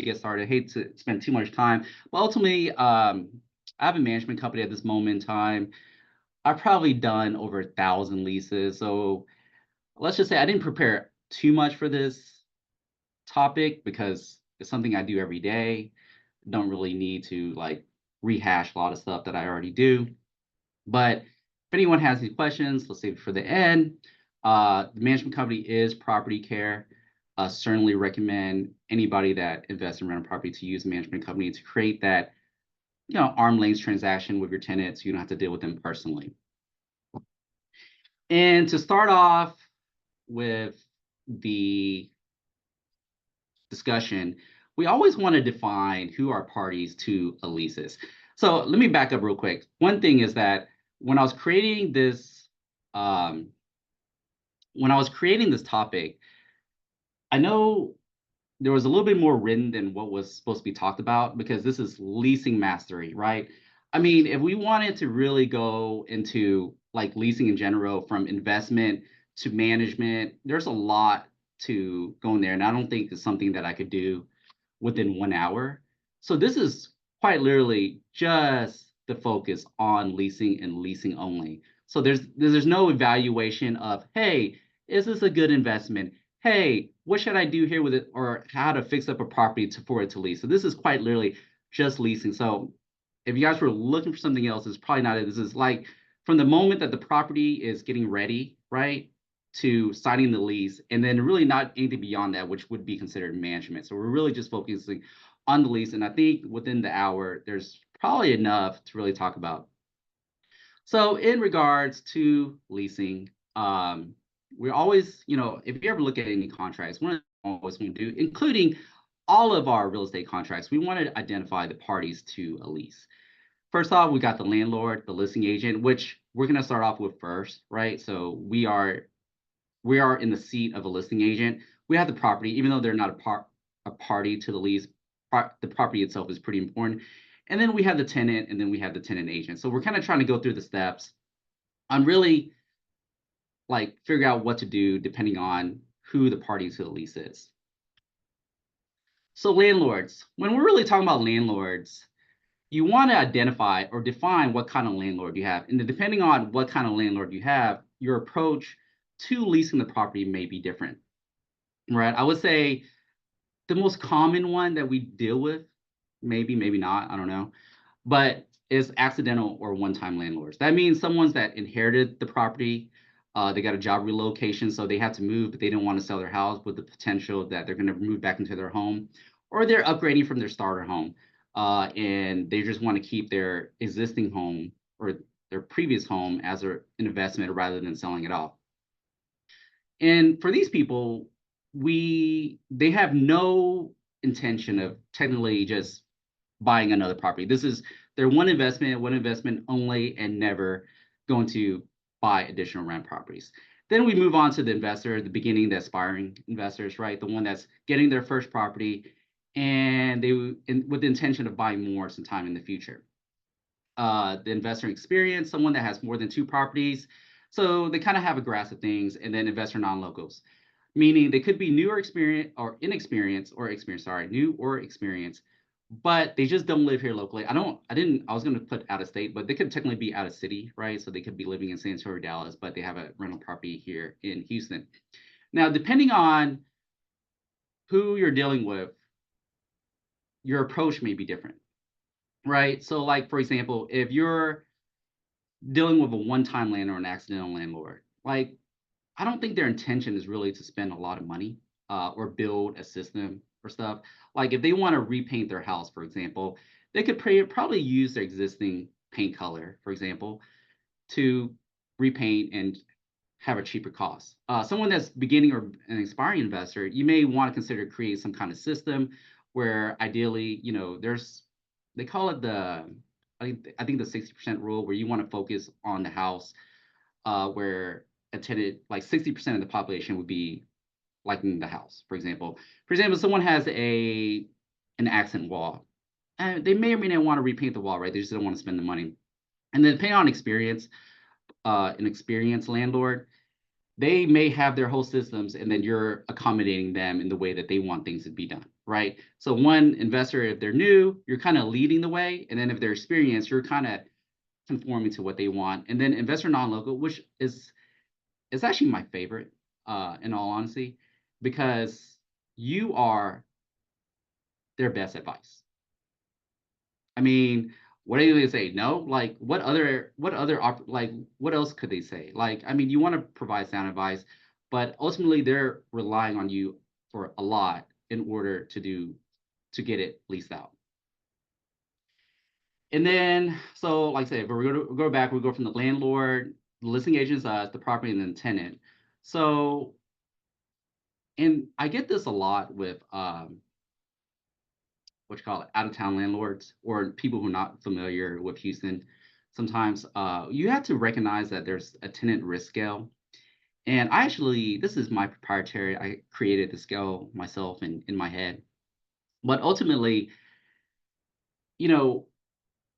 get started. I hate to spend too much time, but ultimately, I have a management company at this moment in time. I've probably done over 1,000 leases. So let's just say I didn't prepare too much for this topic because it's something I do every day. Don't really need to like rehash a lot of stuff that I already do. But if anyone has any questions, let's save it for the end. The management company is Property Care. Certainly recommend anybody that invests in rental property to use a management company to create that, arm length transaction with your tenants. So you don't have to deal with them personally. And to start off with the discussion, we always want to define who are parties to a lease is. So let me back up real quick. One thing is that when I was creating this, um, topic, I know there was a little bit more written than what was supposed to be talked about because this is leasing mastery, right? I mean, if we wanted to really go into like leasing in general, from investment to management, there's a lot to go in there. And I don't think it's something that I could do within 1 hour. So this is quite literally just the focus on leasing and leasing only. So there's no evaluation of, hey, is this a good investment? Hey, what should I do here with it, or how to fix up a property for it to lease. So this is quite literally just leasing. So if you guys were looking for something else, it's probably not it. This is like from the moment that the property is getting ready, right, to signing the lease, and then really not anything beyond that, which would be considered management. So we're really just focusing on the lease. And I think within the hour, there's probably enough to really talk about. So in regards to leasing, we're always, if you ever look at any contracts, one of the things we always want to do, including all of our real estate contracts, we want to identify the parties to a lease. First off, we got the landlord, the listing agent, which we're going to start off with first, right? So we are in the seat of a listing agent. We have the property, even though they're not a party to the lease. The property itself is pretty important. And then we have the tenant, and then we have the tenant agent. So we're kind of trying to go through the steps on really like figure out what to do depending on who the party to the lease is. So landlords, when we're really talking about landlords, you want to identify or define what kind of landlord you have. And depending on what kind of landlord you have, your approach to leasing the property may be different, right? I would say the most common one that we deal with, maybe not, I don't know, but is accidental or one-time landlords. That means someone's that inherited the property, they got a job relocation, so they have to move, but they don't want to sell their house with the potential that they're going to move back into their home, or they're upgrading from their starter home, and they just want to keep their existing home or their previous home as an investment rather than selling it off. And for these people, they have no intention of technically just buying another property. This is their one investment only, and never going to buy additional rent properties. Then we move on to the investor, the beginning, the aspiring investors, right? The one that's getting their first property, and with the intention of buying more sometime in the future. The investor experience, someone that has more than 2 properties. So they kind of have a grasp of things. And then investor non-locals, meaning they could be new or experienced or inexperienced or experienced, new or experienced, but they just don't live here locally. I was going to put out of state, but they could technically be out of city, right? So they could be living in San Antonio or Dallas, but they have a rental property here in Houston. Now, depending on who you're dealing with, your approach may be different, right? So like, for example, if you're dealing with a one-time landlord or an accidental landlord, like, I don't think their intention is really to spend a lot of money or build a system or stuff. Like if they want to repaint their house, for example, they could probably use their existing paint color, for example, to repaint and have a cheaper cost. Someone that's beginning or an aspiring investor, you may want to consider create some kind of system where ideally, they call it I think the 60% rule, where you want to focus on the house, where attended like 60% of the population would be liking the house. For example, someone has an accent wall, and they may or may not want to repaint the wall, right? They just don't want to spend the money. And then depending on experience, an experienced landlord, they may have their whole systems, and then you're accommodating them in the way that they want things to be done, right? So one investor, if they're new, you're kind of leading the way, and then if they're experienced, you're kind of conforming to what they want. And then investor non-local, which is actually my favorite, in all honesty, because you are their best advice. I mean, what are you going to say? No? Like, what else could they say? Like, I mean, you want to provide sound advice, but ultimately they're relying on you for a lot in order to get it leased out. And then, so like I said, but we're going to go back, we go from the landlord, the listing agent's us, the property, and then tenant. So, and I get this a lot with what you call it, out of town landlords or people who are not familiar with Houston. Sometimes you have to recognize that there's a tenant risk scale. And I actually, this is my proprietary, I created the scale myself in my head. But ultimately, you know,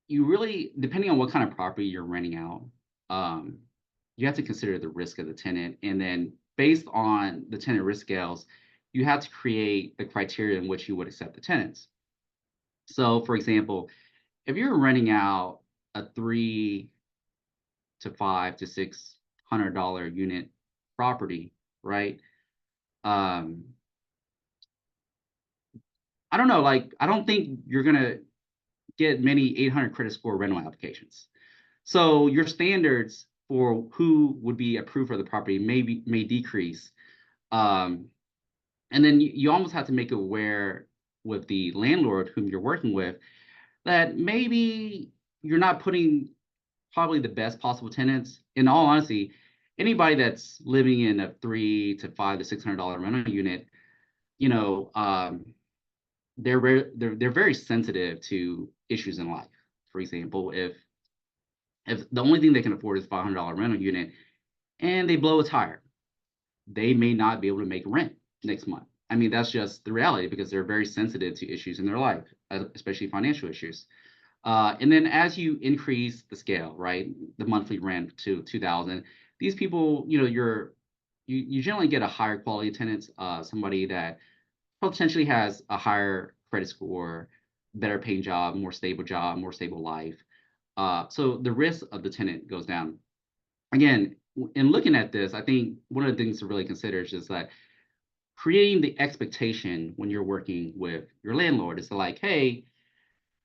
you really, depending on what kind of property you're renting out, um, you have to consider the risk of the tenant. And then based on the tenant risk scales, you have to create the criteria in which you would accept the tenants. So, for example, if you're renting out a 3 to 5 to 6 hundred dollar unit property, right? Um, I don't know, like I don't think you're gonna get many 800 credit score rental applications. So your standards for who would be approved for the property may decrease. Um, and then you almost have to make it aware with the landlord whom you're working with that maybe you're not putting probably the best possible tenants. In all honesty, anybody that's living in a 3 to 5 to 600 dollar rental unit, you know, they're very sensitive to issues in life. For example, if the only thing they can afford is $500 rental unit and they blow a tire, they may not be able to make rent next month. I mean, that's just the reality because they're very sensitive to issues in their life, especially financial issues. And then as you increase the scale, right, the monthly rent to 2,000, these people, you generally get a higher quality tenants, somebody that potentially has a higher credit score, better paying job, more stable life. So the risk of the tenant goes down. Again, in looking at this, I think one of the things to really consider is just that creating the expectation when you're working with your landlord is like, hey,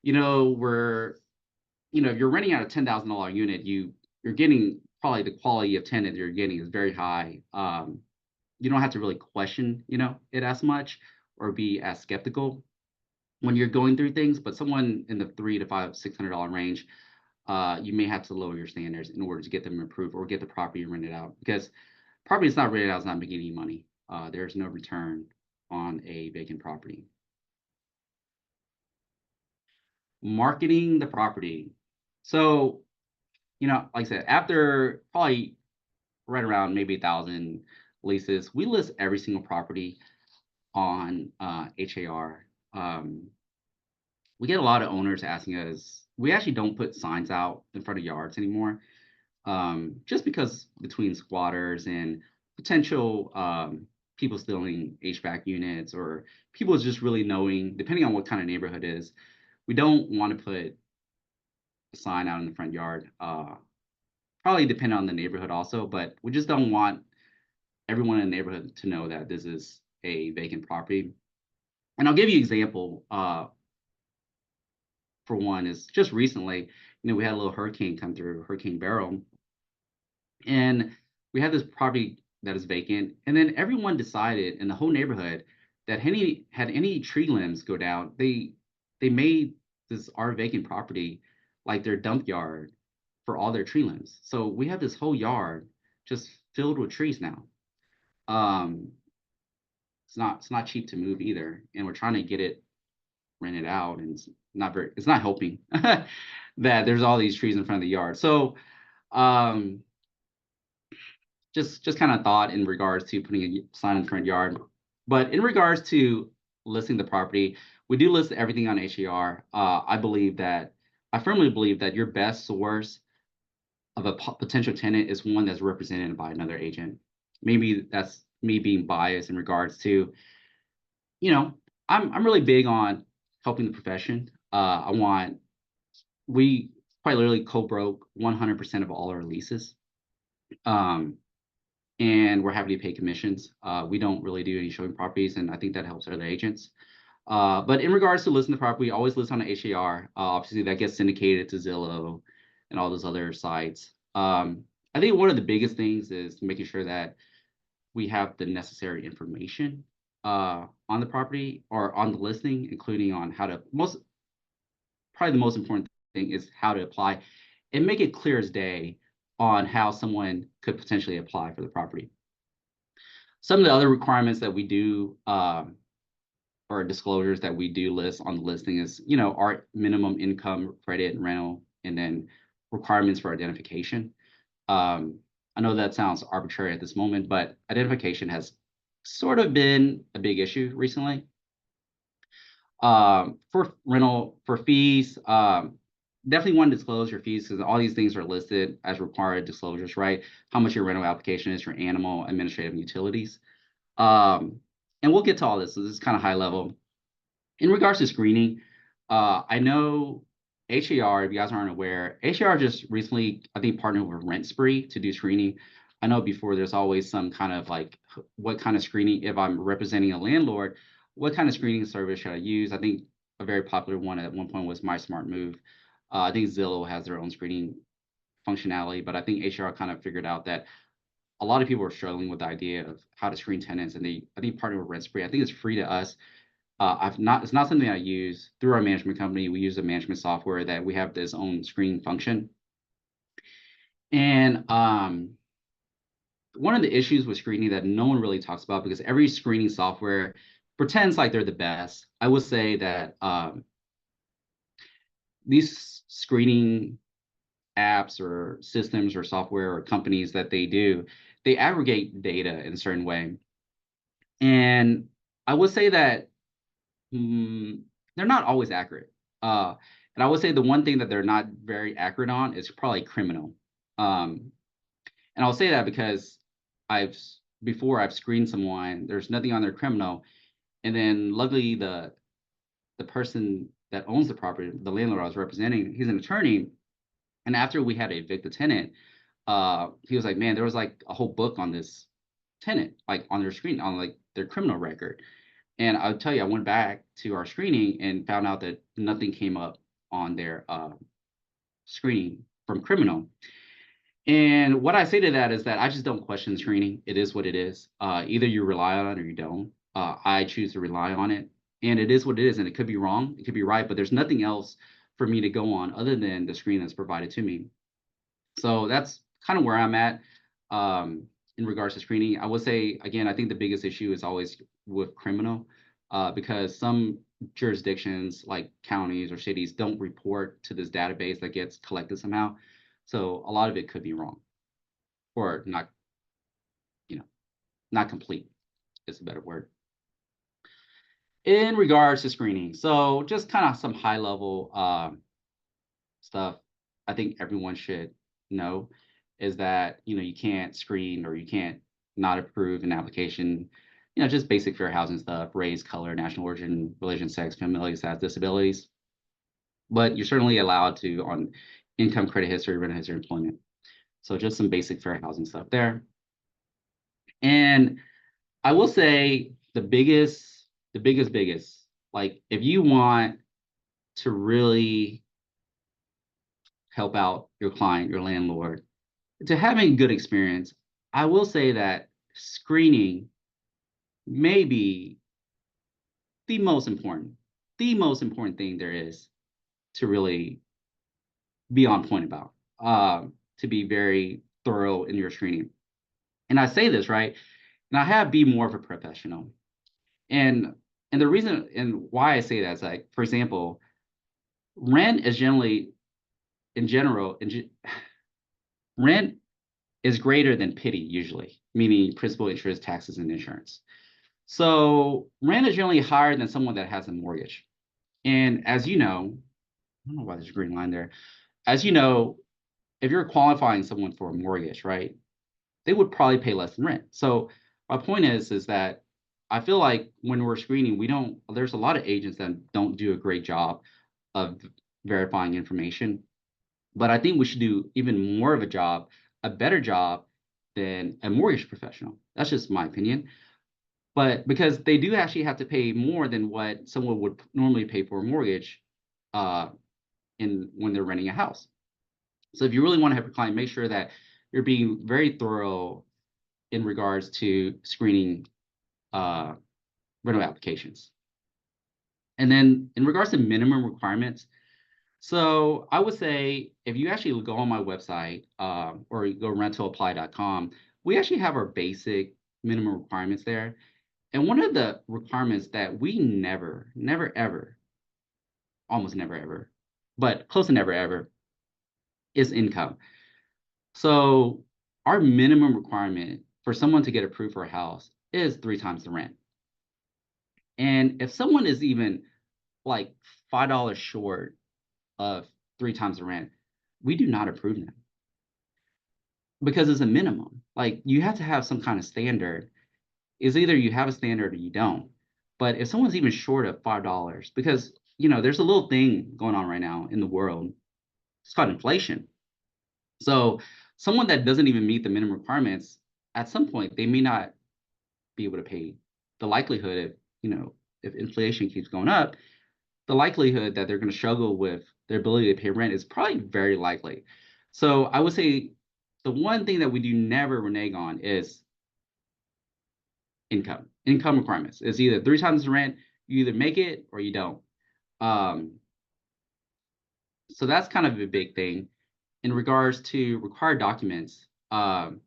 we're if you're renting out a $10,000 unit, you're getting probably the quality of tenant you're getting is very high. You don't have to really question, it as much or be as skeptical when you're going through things. But someone in the 3 to 5, $600 range, you may have to lower your standards in order to get them approved or get the property rented out because property is not rented out is not making any money. There's no return on a vacant property. Marketing the property. So, like I said, after probably right around maybe 1,000 leases. We list every single property on HAR. We get a lot of owners asking us. We actually don't put signs out in front of yards anymore, just because between squatters and potential people stealing HVAC units or people just really knowing, depending on what kind of neighborhood it is, we don't want to put a sign out in the front yard. Probably depending on the neighborhood also, but we just don't want everyone in the neighborhood to know that this is a vacant property. And I'll give you an example. For one, is just recently, we had a little hurricane come through, Hurricane Beryl, and we had this property that is vacant. And then everyone decided in the whole neighborhood that any tree limbs go down, they made this our vacant property like their dump yard for all their tree limbs. So we have this whole yard just filled with trees now. Um, it's not cheap to move either, and we're trying to get it rented out, and it's not helping that there's all these trees in front of the yard. So um, just kind of thought in regards to putting a sign in the front yard, but in regards to listing the property, we do list everything on HER. I firmly believe that your best source of a potential tenant is one that's represented by another agent. Maybe that's me being biased in regards to, you know, I'm really big on helping the profession. We quite literally co-broke 100% of all our leases. Um, and we're happy to pay commissions. We don't really do any showing properties, and I think that helps other agents. But in regards to listing the property, always list on the HAR. Obviously, that gets syndicated to Zillow and all those other sites. I think one of the biggest things is making sure that we have the necessary information on the property or on the listing, including on how to probably the most important thing is how to apply and make it clear as day on how someone could potentially apply for the property. Some of the other requirements that we do or disclosures that we do list on the listing is, our minimum income, credit, and rental, and then requirements for identification. I know that sounds arbitrary at this moment, but identification has sort of been a big issue recently. For fees, definitely want to disclose your fees because all these things are listed as required disclosures, right? How much your rental application is, your animal, administrative, and utilities. And we'll get to all this. So this is kind of high level. In regards to screening, I know HAR, if you guys aren't aware, HAR just recently, I think, partnered with Rent Spree to do screening. I know before there's always some kind of like, what kind of screening, if I'm representing a landlord, what kind of screening service should I use? I think a very popular one at one point was My Smart Move. I think Zillow has their own screening functionality, but I think HAR kind of figured out that a lot of people are struggling with the idea of how to screen tenants, and I think partner with Rent Spree. I think it's free to us. It's not something I use through our management company. We use a management software that we have this own screening function. And one of the issues with screening that no one really talks about, because every screening software pretends like they're the best, I would say that these screening apps or systems or software or companies that they aggregate data in a certain way. And I would say that they're not always accurate. And I would say the one thing that they're not very accurate on is probably criminal. And I'll say that because before I've screened someone, there's nothing on their criminal, and then luckily the person that owns the property, the landlord I was representing, he's an attorney, and after we had to evict the tenant, he was like, man, there was like a whole book on this tenant, like on their screen, on like their criminal record. And I'll tell you, I went back to our screening and found out that nothing came up on their screening from criminal. And what I say to that is that I just don't question screening. It is what it is. Either you rely on it or you don't. I choose to rely on it. And it is what it is. And it could be wrong. It could be right. But there's nothing else for me to go on other than the screen that's provided to me. So that's kind of where I'm at in regards to screening. I would say, again, I think the biggest issue is always with criminal because some jurisdictions like counties or cities don't report to this database that gets collected somehow. So a lot of it could be wrong or not, not complete is a better word. In regards to screening, so just kind of some high level stuff I think everyone should know is that, you can't screen or you can't not approve an application, just basic fair housing stuff, race, color, national origin, religion, sex, family status, disabilities. But you're certainly allowed to on income, credit history, rental history, employment. So just some basic fair housing stuff there. And I will say biggest, like if you want to really help out your client, your landlord, to having a good experience, I will say that screening may be the most important thing there is to really be on point about, to be very thorough in your screening. And I say this, right? And I have be more of a professional. And the reason and why I say that is like, for example, rent is generally, rent is greater than pity usually, meaning principal, interest, taxes, and insurance. So rent is generally higher than someone that has a mortgage. And as you know, I don't know why there's a green line there. As you know, if you're qualifying someone for a mortgage, right, they would probably pay less than rent. So my point is that I feel like when we're screening, there's a lot of agents that don't do a great job of verifying information. But I think we should do even more of a job, a better job than a mortgage professional. That's just my opinion. But because they do actually have to pay more than what someone would normally pay for a mortgage uh, in when they're renting a house. So if you really want to have a client, make sure that you're being very thorough in regards to screening uh, rental applications. And then in regards to minimum requirements, so I would say if you actually go on my website or you go rentalapply.com, we actually have our basic minimum requirements there. And one of the requirements that we never, ever, almost never, ever, but close to never, ever, is income. So our minimum requirement for someone to get approved for a house is 3 times the rent. And if someone is even like $5 short of 3 times the rent, we do not approve them because it's a minimum. Like you have to have some kind of standard. Is either you have a standard or you don't. But if someone's even short of $5, because there's a little thing going on right now in the world. It's called inflation. So someone that doesn't even meet the minimum requirements, at some point they may not be able to pay. The likelihood if inflation keeps going up, the likelihood that they're going to struggle with their ability to pay rent is probably very likely. So I would say the one thing that we do never renege on is income requirements. It's either 3 times the rent, you either make it or you don't. Um, so that's kind of a big thing in regards to required documents. And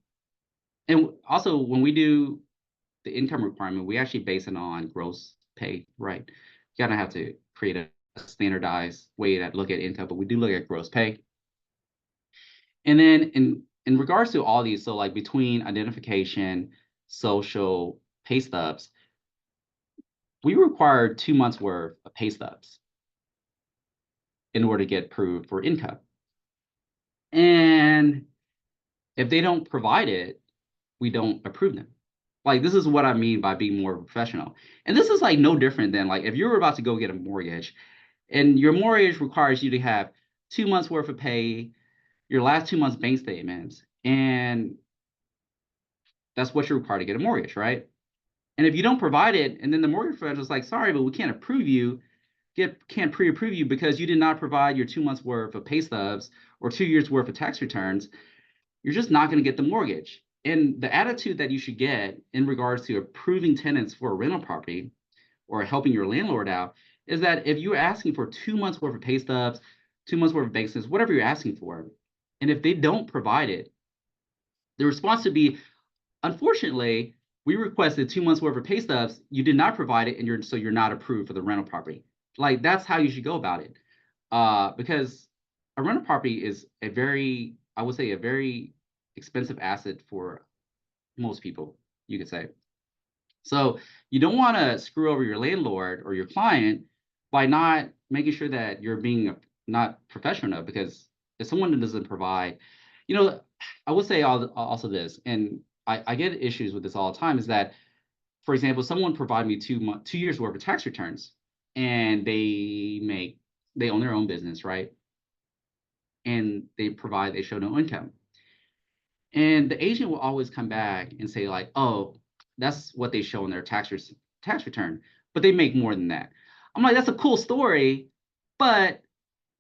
also when we do the income requirement, we actually base it on gross pay, right? You gotta have to create a standardized way to look at income, but we do look at gross pay. And then in regards to all these, so like between identification, social, pay stubs, we require 2 months worth of pay stubs in order to get approved for income. And if they don't provide it, we don't approve them. Like this is what I mean by being more professional. And this is like no different than like if you're about to go get a mortgage and your mortgage requires you to have 2 months worth of pay, your last 2 months bank statements, and that's what you're required to get a mortgage, right? And if you don't provide it, and then the mortgage professional is like, sorry, but we can't approve you, can't pre-approve you because you did not provide your 2 months worth of pay stubs or 2 years worth of tax returns, you're just not going to get the mortgage. And the attitude that you should get in regards to approving tenants for a rental property or helping your landlord out is that if you're asking for 2 months worth of pay stubs, 2 months worth of bank statements, whatever you're asking for, and if they don't provide it, the response should be, unfortunately, we requested 2 months worth of pay stubs. You did not provide it, and you're not approved for the rental property. Like that's how you should go about it. Because a rental property is I would say, a very expensive asset for most people, you could say. So you don't want to screw over your landlord or your client by not making sure that you're being not professional enough. Because if someone doesn't provide, you know, I would say also this, and I get issues with this all the time, is that, for example, someone provide me 2 years worth of tax returns, and they own their own business, right? And they show no income. And the agent will always come back and say like, oh, that's what they show in their tax return, but they make more than that. I'm like, that's a cool story, but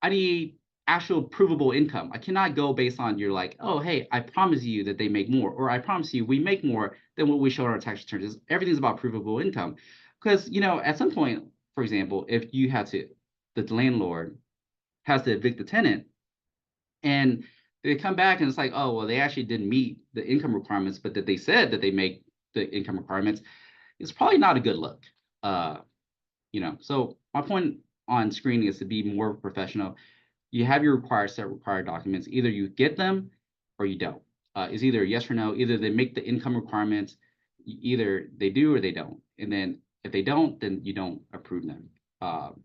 I need actual provable income. I cannot go based on you're like, oh, hey, I promise you that they make more, or I promise you we make more than what we show on our tax returns. Everything's about provable income. Because, at some point, for example, if the landlord has to evict the tenant, and they come back and it's like, oh, well, they actually didn't meet the income requirements, but that they said that they make the income requirements, it's probably not a good look. Uh, so my point on screening is to be more professional. You have your required documents. Either you get them or you don't. It's either yes or no. Either they make the income requirements, either they do or they don't. And then if they don't, then you don't approve them. Kind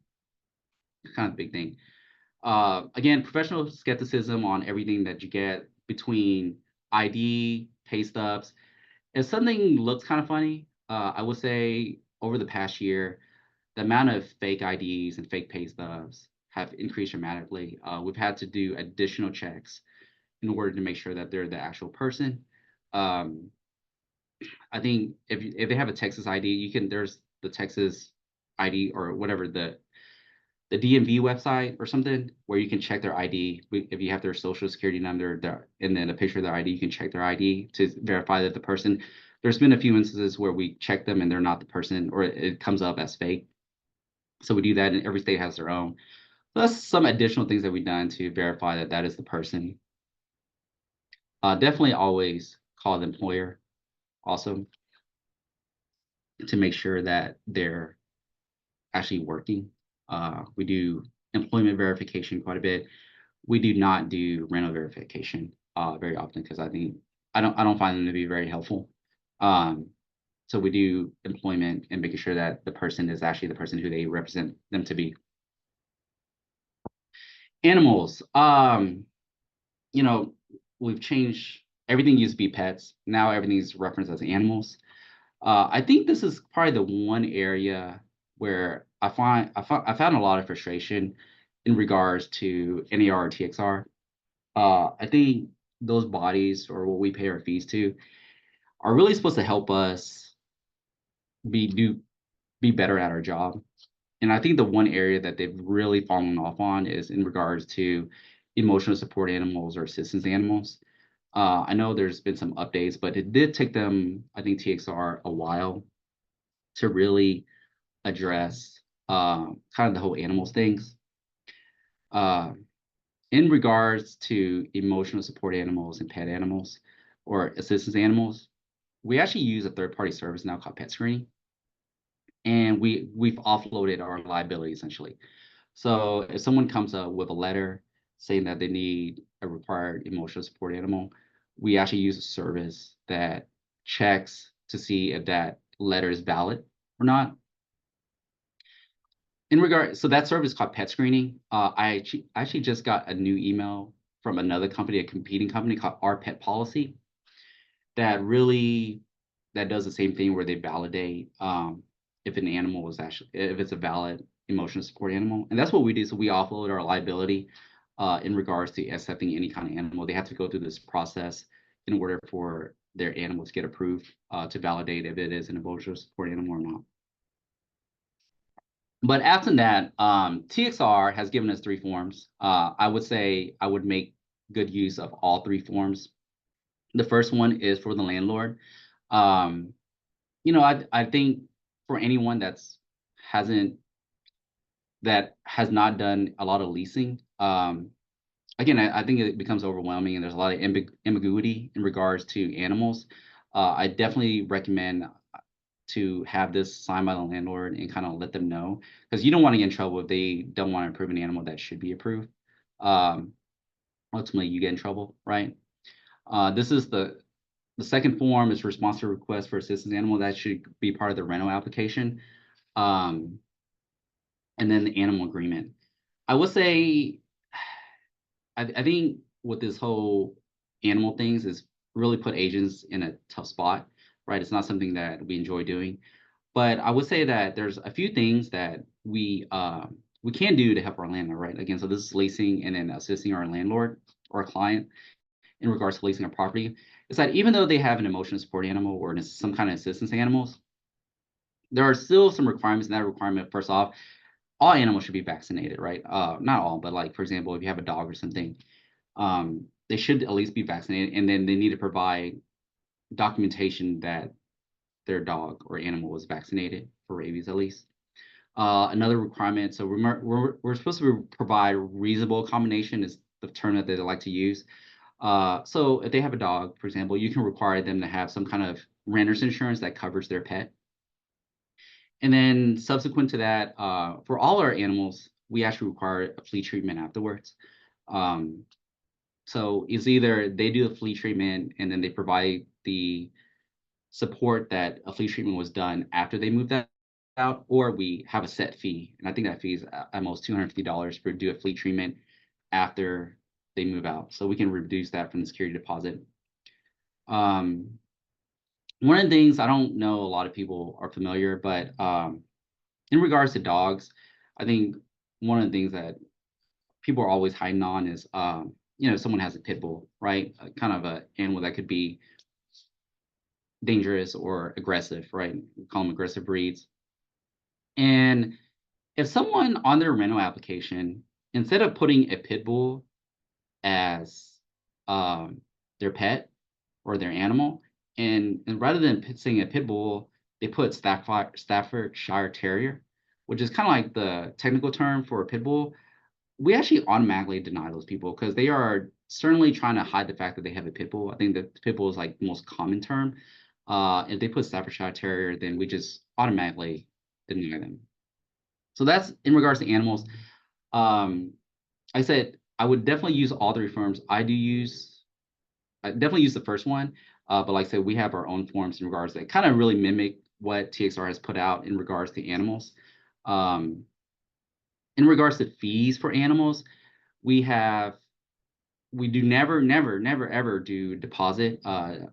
of a big thing. Again, professional skepticism on everything that you get between ID, pay stubs. If something looks kind of funny, I would say over the past year, the amount of fake IDs and fake pay stubs have increased dramatically. We've had to do additional checks in order to make sure that they're the actual person. Um, I think if they have a Texas ID, you can there's the Texas ID or whatever the DMV website or something where you can check their ID. If you have their social security number, and then a picture of their ID, you can check their ID to verify that the person. There's been a few instances where we check them and they're not the person, or it comes up as fake. So we do that, and every state has their own. Plus some additional things that we've done to verify that that is the person. Definitely always call the employer also to make sure that they're actually working. We do employment verification quite a bit. We do not do rental verification very often because I don't find them to be very helpful. Um, so we do employment and making sure that the person is actually the person who they represent them to be. Animals. You know, we've changed everything used to be pets. Now everything's referenced as animals. I think this is probably the one area where I found a lot of frustration in regards to NAR or TXR. I think those bodies or what we pay our fees to are really supposed to help us be do be better at our job. And I think the one area that they've really fallen off on is in regards to emotional support animals or assistance animals. I know there's been some updates, but it did take them, I think TXR, a while to really address kind of the whole animals things. Uh, in regards to emotional support animals and pet animals or assistance animals, we actually use a third-party service now called Pet Screening, and we've offloaded our liability essentially. So if someone comes up with a letter saying that they need a required emotional support animal, we actually use a service that checks to see if that letter is valid or not. So that service is called Pet Screening. I actually just got a new email from another company, a competing company called Our Pet Policy, that really that does the same thing where they validate if an animal is actually if it's a valid emotional support animal, and that's what we do. So we offload our liability in regards to accepting any kind of animal. They have to go through this process in order for their animal to get approved to validate if it is an emotional support animal or not. But after that, TXR has given us three forms. I would say I would make good use of all three forms. The first one is for the landlord. Um, I think for anyone hasn't that has not done a lot of leasing, again, I think it becomes overwhelming and there's a lot of ambiguity in regards to animals. I definitely recommend to have this signed by the landlord and kind of let them know because you don't want to get in trouble if they don't want to approve an animal that should be approved. Um, Ultimately, you get in trouble, right? This is the second form is response to request for assistance animal. That should be part of the rental application. Um, and then the animal agreement. I would say, I think with this whole animal things is really put agents in a tough spot, right? It's not something that we enjoy doing. But I would say that there's a few things that we can do to help our landlord, right? Again, so this is leasing and then assisting our landlord or client in regards to leasing a property. Is that even though they have an emotional support animal or some kind of assistance animals, there are still some requirements in that requirement. First off, all animals should be vaccinated, right? Not all, but like for example, if you have a dog or something, they should at least be vaccinated, and then they need to provide documentation that their dog or animal was vaccinated for rabies at least. Another requirement, so we're supposed to provide reasonable accommodation is the term that they like to use. So if they have a dog, for example, you can require them to have some kind of renter's insurance that covers their pet. And then subsequent to that, for all our animals, we actually require a flea treatment afterwards. Um, so it's either they do the flea treatment and then they provide the support that a flea treatment was done after they moved that out, or we have a set fee. And I think that fee is at most $250 for do a flea treatment after they move out. So we can reduce that from the security deposit. Um, One of the things I don't know a lot of people are familiar, but in regards to dogs, I think one of the things that people are always hiding on is someone has a pit bull, right? Kind of a animal that could be dangerous or aggressive, right? We call them aggressive breeds. And if someone on their rental application, instead of putting a pit bull as um, their pet or their animal, and rather than saying a pit bull, they put Staffordshire Terrier, which is kind of like the technical term for a pit bull. We actually automatically deny those people because they are certainly trying to hide the fact that they have a pit bull. I think that pit bull is like the most common term. If they put Staffordshire Terrier, then we just automatically deny them. So that's in regards to animals. Um, I said I would definitely use all three forms. I definitely use the first one, but like I said, we have our own forms in regards that kind of really mimic what TXR has put out in regards to animals. Um, in regards to fees for animals, we have we do never ever do deposit.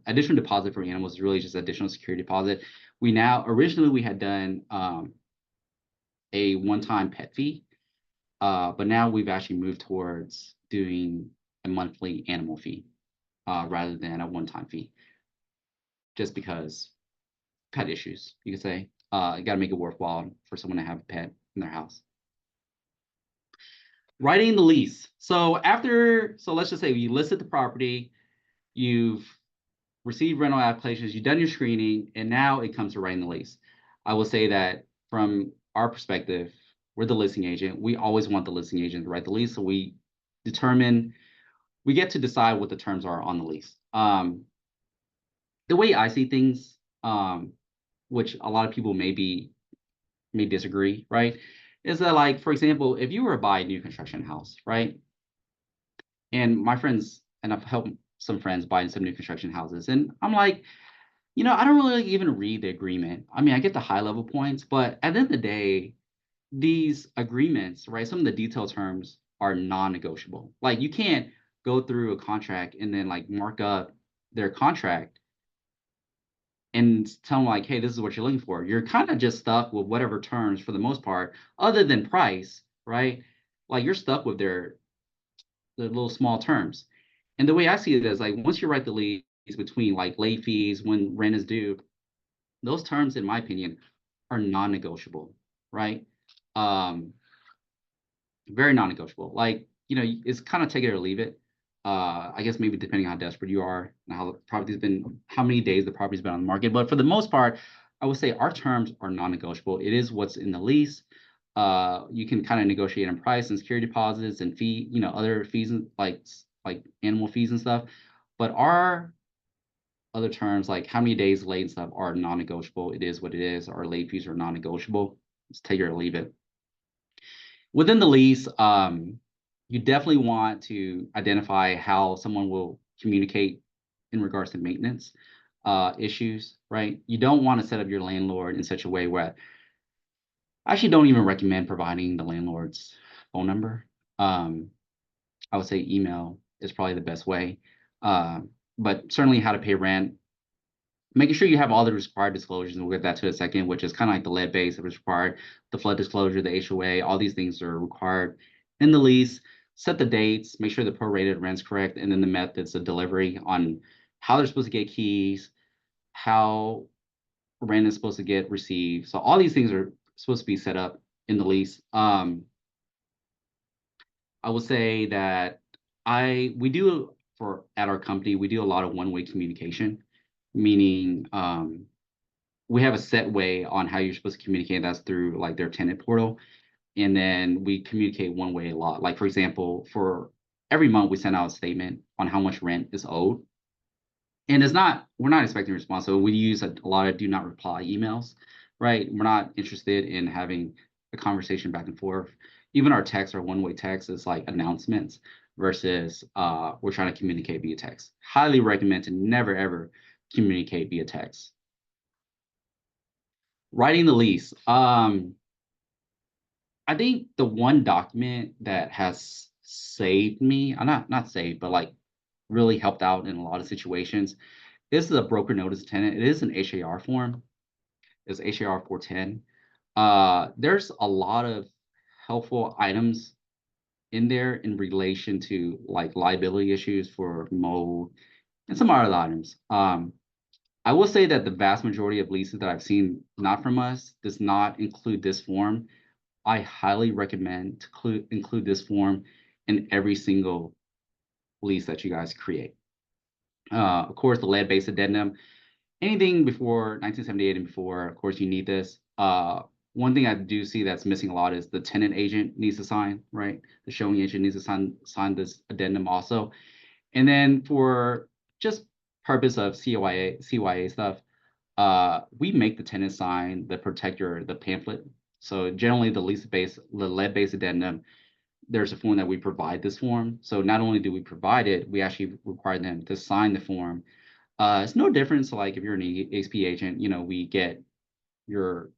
Additional deposit for animals is really just additional security deposit. We now originally we had done a one-time pet fee, but now we've actually moved towards doing a monthly animal fee rather than a one-time fee, just because pet issues, you could say. You got to make it worthwhile for someone to have a pet in their house. Writing the lease. So let's just say you listed the property, you've received rental applications, you've done your screening, and now it comes to writing the lease. I will say that from our perspective, we're the listing agent. We always want the listing agent to write the lease, so determine we get to decide what the terms are on the lease. The way I see things, which a lot of people may disagree, right? Is that like, for example, if you were to buy a new construction house, right? And my friends, and I've helped some friends buy some new construction houses, and I'm like, I don't really even read the agreement. I mean, I get the high level points, but at the end of the day, these agreements, right? Some of the detailed terms are non-negotiable. Like you can't go through a contract and then like mark up their contract and tell them like, hey, this is what you're looking for. You're kind of just stuck with whatever terms for the most part, other than price, right? Like you're stuck with their little small terms. And the way I see it is like once you write the lease between like late fees, when rent is due, those terms, in my opinion, are non-negotiable, right? Um, Very non-negotiable. Like, it's kind of take it or leave it. I guess maybe depending on how desperate you are and how many days the property's been on the market. But for the most part, I would say our terms are non-negotiable. It is what's in the lease. You can kind of negotiate on price and security deposits and other fees and like animal fees and stuff. But our other terms, like how many days late and stuff, are non-negotiable. It is what it is. Our late fees are non-negotiable. Just take it or leave it. Within the lease, you definitely want to identify how someone will communicate in regards to maintenance issues, right? You don't want to set up your landlord in such a way where I actually don't even recommend providing the landlord's phone number. Um, I would say email is probably the best way. Uh, but certainly how to pay rent, making sure you have all the required disclosures, and we'll get that to a second, which is kind of like the lead base that was required, the flood disclosure, the HOA, all these things are required in the lease. Set the dates, make sure the prorated rent's correct, and then the methods of delivery on how they're supposed to get keys, how rent is supposed to get received. So all these things are supposed to be set up in the lease. I will say that we do for at our company, we do a lot of one-way communication, meaning we have a set way on how you're supposed to communicate. That's through like their tenant portal. And then we communicate one way a lot. Like, for example, for every month, we send out a statement on how much rent is owed. And we're not expecting a response. So we use a lot of do not reply emails, right? We're not interested in having a conversation back and forth. Even our texts are one-way text is like announcements versus we're trying to communicate via text. Highly recommend to never ever communicate via text. Writing the lease. I think the one document that has saved me, not saved, but like really helped out in a lot of situations this is a broker notice of tenant. It is an HAR form. It's HAR 410. There's a lot of helpful items in there in relation to like liability issues for mold and some other items. I will say that the vast majority of leases that I've seen not from us does not include this form. I highly recommend to include this form in every single lease that you guys create. Of course, the lead-based addendum, anything before 1978 and before, of course, you need this. One thing I do see that's missing a lot is the tenant agent needs to sign, right? The showing agent needs to sign this addendum also. And then for just purpose of CYA stuff, we make the tenant sign the protector, the pamphlet. So generally the lead-based addendum, there's a form that we provide this form. So not only do we provide it, we actually require them to sign the form. It's no difference like if you're an EXP agent, we get your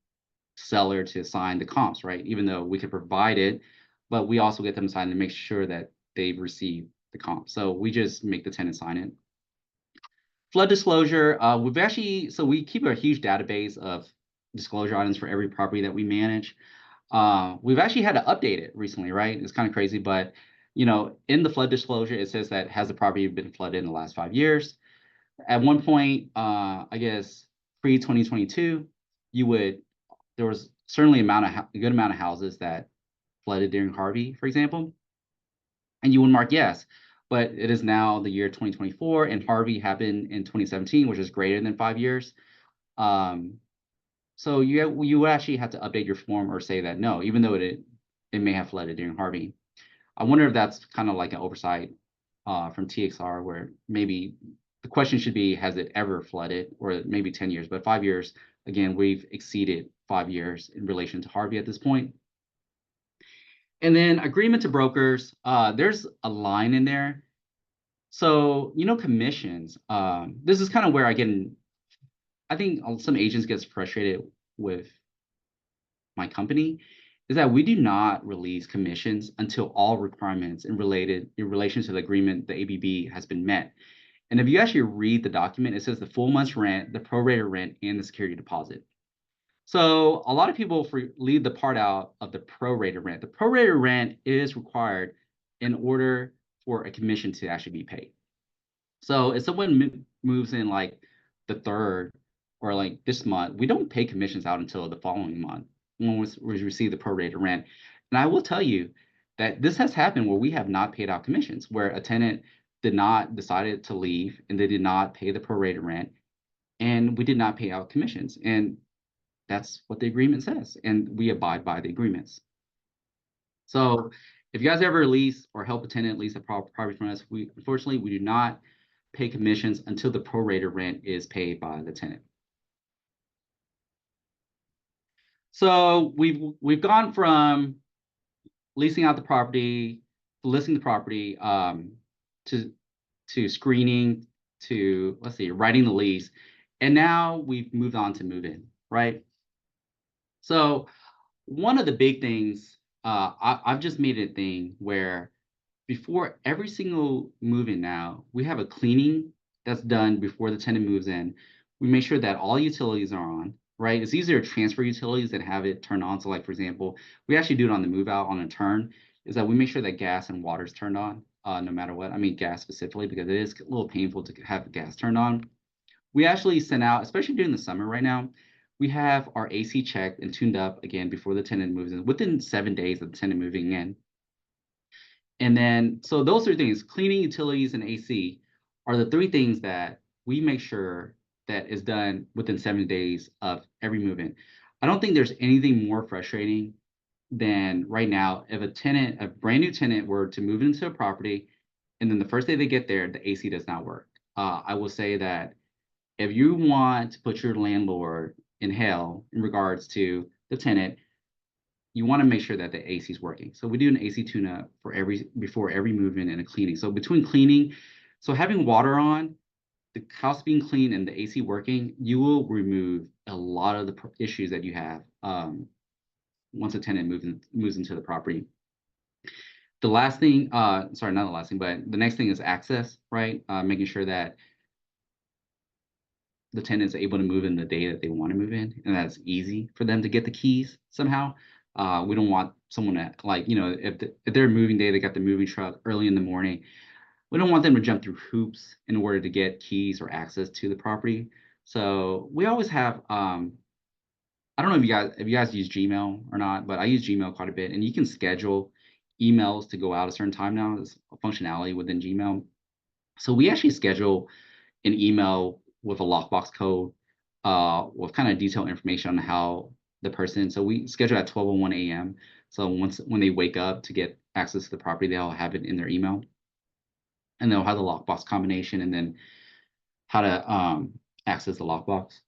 seller to sign the comps, right? Even though we could provide it, but we also get them to sign to make sure that they've received the comp. So we just make the tenant sign it. Flood disclosure, we keep a huge database of disclosure items for every property that we manage. We've actually had to update it recently, right? It's kind of crazy, but in the flood disclosure, it says that has the property been flooded in the last 5 years? At one point, I guess pre-2022, there was certainly a good amount of houses that flooded during Harvey, for example, and you would mark yes. But it is now the year 2024, and Harvey happened in 2017, which is greater than 5 years. So you actually have to update your form or say that no, even though it may have flooded during Harvey. I wonder if that's kind of like an oversight from TXR, where maybe the question should be, has it ever flooded, or maybe 10 years, but 5 years, again, we've exceeded 5 years in relation to Harvey at this point. And then agreement to brokers, there's a line in there. So, commissions, this is kind of where I think some agents get frustrated with my company, is that we do not release commissions until all requirements in relation to the agreement, the ABB, has been met. And if you actually read the document, it says the full month's rent, the prorated rent, and the security deposit. So a lot of people leave the part out of the prorated rent. The prorated rent is required in order for a commission to actually be paid. So if someone moves in like the third or like this month, we don't pay commissions out until the following month when we receive the prorated rent. And I will tell you that this has happened where we have not paid out commissions, where a tenant decided to leave and they did not pay the prorated rent, and we did not pay out commissions. And that's what the agreement says, and we abide by the agreements. So if you guys ever lease or help a tenant lease a property from us, unfortunately we do not pay commissions until the prorated rent is paid by the tenant. So we've gone from leasing out the property, listing the property, to screening, to writing the lease, and now we've moved on to move in, right? So one of the big things, I've just made it a thing where before every single move-in now, we have a cleaning that's done before the tenant moves in. We make sure that all utilities are on, right? It's easier to transfer utilities than have it turned on. So like, for example, we actually do it on the move out on a turn, is that we make sure that gas and water is turned on, no matter what. I mean, gas specifically, because it is a little painful to have gas turned on. We actually send out, especially during the summer right now, we have our AC checked and tuned up again before the tenant moves in, within 7 days of the tenant moving in. And then, so those 3 things, cleaning, utilities, and AC, are the 3 things that we make sure that is done within 7 days of every move-in. I don't think there's anything more frustrating than right now if a brand new tenant were to move into a property, and then the first day they get there, the AC does not work. I will say that if you want to put your landlord in hell in regards to the tenant, you want to make sure that the AC is working. So we do an AC tune-up before every move-in and a cleaning. So between cleaning, so having water on, the house being clean, and the AC working, you will remove a lot of the issues that you have once a tenant moves into the property. The last thing, sorry, not the last thing, but the next thing is access, right? Making sure that the tenant is able to move in the day that they want to move in, and that's easy for them to get the keys somehow. We don't want someone that, like, if they're moving day, they got the moving truck early in the morning. We don't want them to jump through hoops in order to get keys or access to the property. So we always have, I don't know if you guys use Gmail or not, but I use Gmail quite a bit, and you can schedule emails to go out a certain time now. There's a functionality within Gmail. So we actually schedule an email with a lockbox code, with kind of detailed information on how the person. So we schedule at 12:01 a.m. So when they wake up to get access to the property, they'll have it in their email, and they'll have the lockbox combination, and then how to access the lockbox.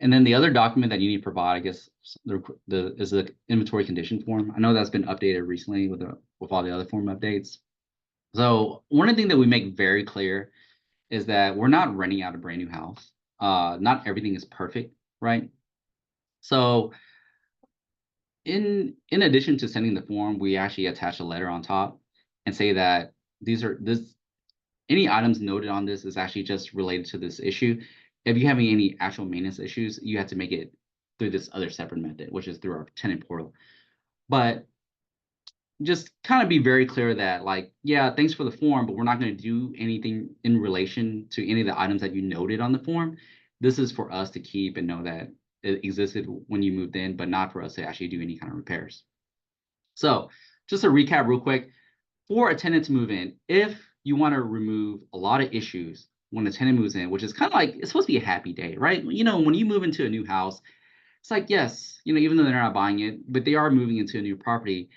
And then the other document that you need to provide, I guess, is the inventory condition form. I know that's been updated recently with all the other form updates. So one of the things that we make very clear is that we're not renting out a brand new house. Not everything is perfect, right? So in addition to sending the form, we actually attach a letter on top and say that this any items noted on this is actually just related to this issue. If you have any actual maintenance issues, you have to make it through this other separate method, which is through our tenant portal. But just kind of be very clear that, like, yeah, thanks for the form, but we're not going to do anything in relation to any of the items that you noted on the form. This is for us to keep and know that it existed when you moved in, but not for us to actually do any kind of repairs. So just to recap real quick, for a tenant to move in, if you want to remove a lot of issues when a tenant moves in, which is kind of like, it's supposed to be a happy day, right? When you move into a new house, it's like, yes, even though they're not buying it, but they are moving into a new property.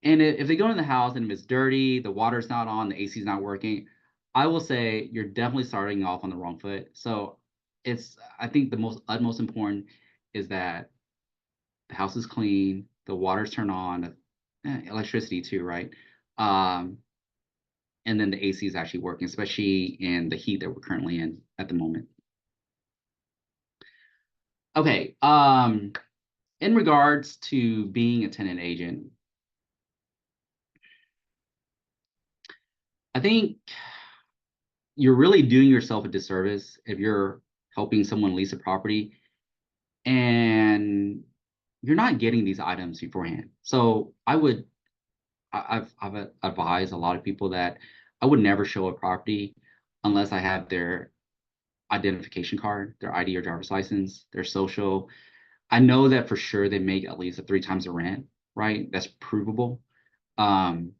And if they go in the house and if it's dirty, the water's not on, the AC's not working, I will say you're definitely starting off on the wrong foot. So I think the utmost important is that the house is clean, the water's turned on, electricity too, right? Um, and then the AC is actually working, especially in the heat that we're currently in at the moment. Okay, in regards to being a tenant agent, I think you're really doing yourself a disservice if you're helping someone lease a property and you're not getting these items beforehand. So I've advised a lot of people that I would never show a property unless I have their identification card, their ID or driver's license, their social. I know that for sure they make at least 3 times the rent, right? That's provable. Um,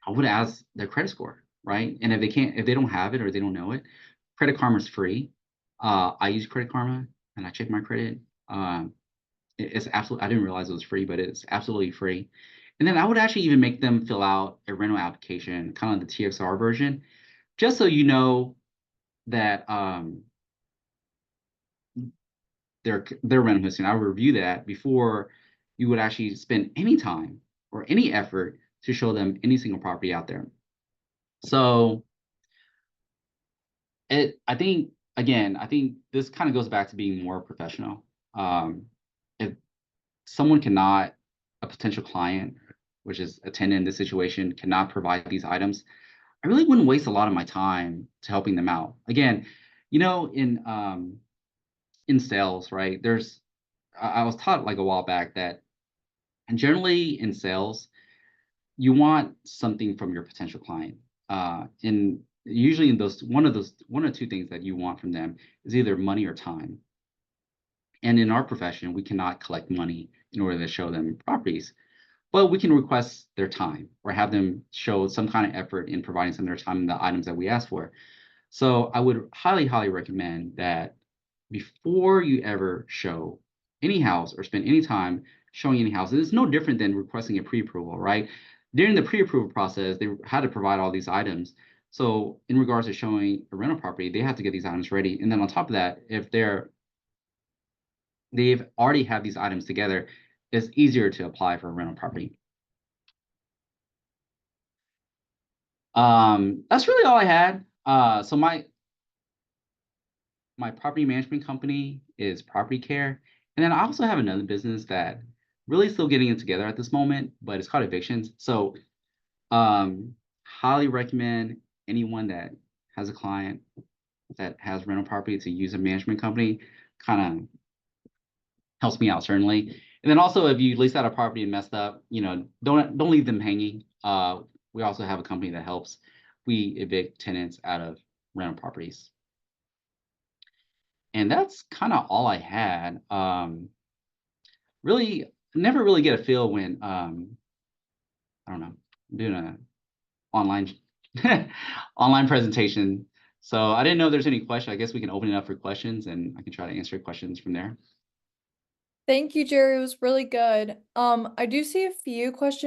I would ask their credit score, right? And if they don't have it or they don't know it, Credit Karma is free. I use Credit Karma and I check my credit. It's absolutely, I didn't realize it was free, but it's absolutely free. And then I would actually even make them fill out a rental application, kind of the TXR version, just so you know that their rental history. And I would review that before you would actually spend any time or any effort to show them any single property out there. So I think, again, I think this kind of goes back to being more professional. If someone cannot, a potential client, which is a tenant in this situation, cannot provide these items, I really wouldn't waste a lot of my time to helping them out. Again, in sales, right? I was taught like a while back that, and generally in sales, you want something from your potential client. And usually in one or two things that you want from them is either money or time. And in our profession, we cannot collect money in order to show them properties, but we can request their time or have them show some kind of effort in providing some of their time and the items that we ask for. So I would highly, highly recommend that before you ever show any house or spend any time showing any house, it's no different than requesting a pre-approval, right? During the pre-approval process, they had to provide all these items. So in regards to showing a rental property, they have to get these items ready. And then on top of that, if they've already have these items together, it's easier to apply for a rental property. That's really all I had. So my property management company is Property Care. And then I also have another business that really still getting it together at this moment, but it's called Evictions. So highly recommend anyone that has a client that has rental property to use a management company, kind of helps me out certainly. And then also if you lease out a property and messed up, don't leave them hanging. We also have a company that helps. We evict tenants out of rental properties. And that's kind of all I had. Really never really get a feel when I don't know, I'm doing a online online presentation. So I didn't know if there's any question. I guess we can open it up for questions and I can try to answer questions from there. Thank you, Jerry. It was really good. I do see a few questions